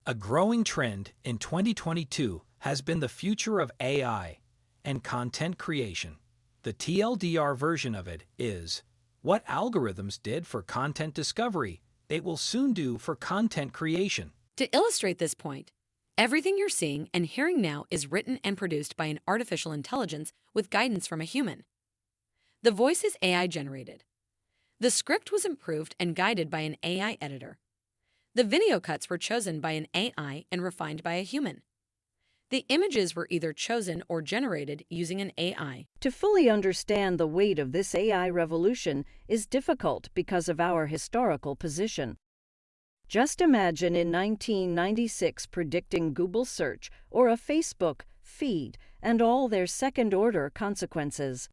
A growing trend in 2022 has been the future of AI and content creation. The TLDR version of it is, what algorithms did for content discovery, they will soon do for content creation. To illustrate this point, everything you're seeing and hearing now is written and produced by an artificial intelligence with guidance from a human. The voice is AI generated. The script was improved and guided by an AI editor. The video cuts were chosen by an AI and refined by a human. The images were either chosen or generated using an AI. To fully understand the weight of this AI revolution is difficult because of our historical position. Just imagine in 1996 predicting Google search or a Facebook feed and all their second-order consequences.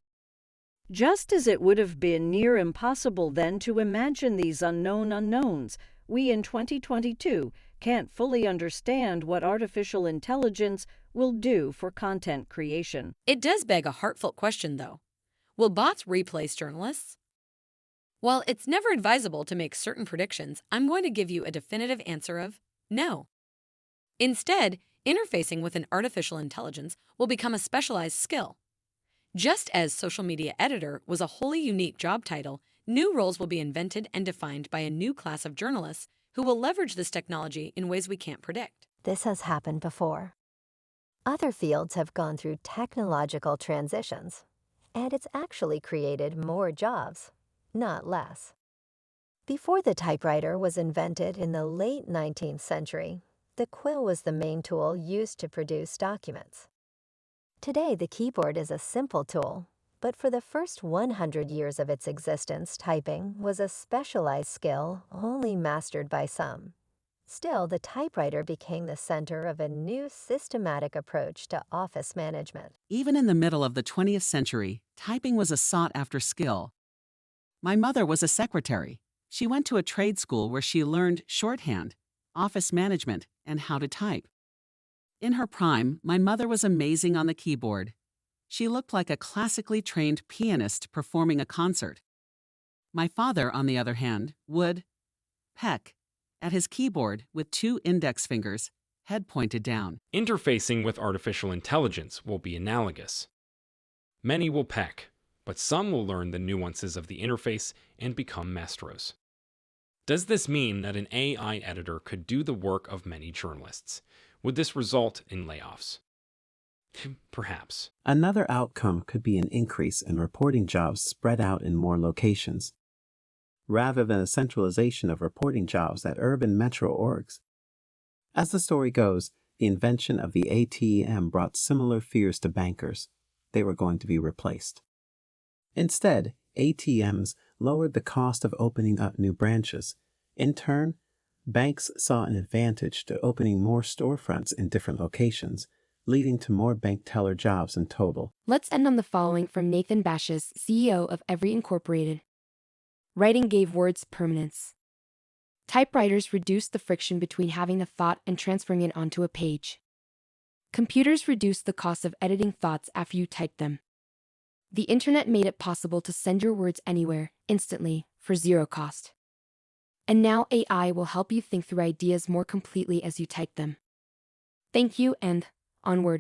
Just as it would have been near impossible then to imagine these unknown unknowns, we in 2022 can't fully understand what artificial intelligence will do for content creation. It does beg a heartfelt question, though. Will bots replace journalists? While it's never advisable to make certain predictions, I'm going to give you a definitive answer of no. Instead, interfacing with an artificial intelligence will become a specialized skill. Just as social media editor was a wholly unique job title, new roles will be invented and defined by a new class of journalists who will leverage this technology in ways we can't predict. This has happened before. Other fields have gone through technological transitions, and it's actually created more jobs, not less. Before the typewriter was invented in the late 19th century, the quill was the main tool used to produce documents. Today, the keyboard is a simple tool, but for the first 100 years of its existence, typing was a specialized skill only mastered by some. Still, the typewriter became the center of a new systematic approach to office management. Even in the middle of the 20th century, typing was a sought-after skill. My mother was a secretary. She went to a trade school where she learned shorthand, office management, and how to type. In her prime, my mother was amazing on the keyboard. She looked like a classically trained pianist performing a concert. My father, on the other hand, would peck at his keyboard with 2 index fingers, head pointed down. Interfacing with artificial intelligence will be analogous. Many will peck, but some will learn the nuances of the interface and become maestros. Does this mean that an AI editor could do the work of many journalists? Would this result in layoffs? Perhaps. Another outcome could be an increase in reporting jobs spread out in more locations, rather than a centralization of reporting jobs at urban metro orgs. As the story goes, the invention of the ATM brought similar fears to bankers. They were going to be replaced. Instead, ATMs lowered the cost of opening up new branches. In turn, banks saw an advantage to opening more storefronts in different locations, leading to more bank teller jobs in total. Let's end on the following from Nathan Bashas, CEO of Every Incorporated. Writing gave words permanence. Typewriters reduced the friction between having a thought and transferring it onto a page. Computers reduced the cost of editing thoughts after you typed them. The internet made it possible to send your words anywhere, instantly, for zero cost. And now AI will help you think through ideas more completely as you type them. Thank you and onward.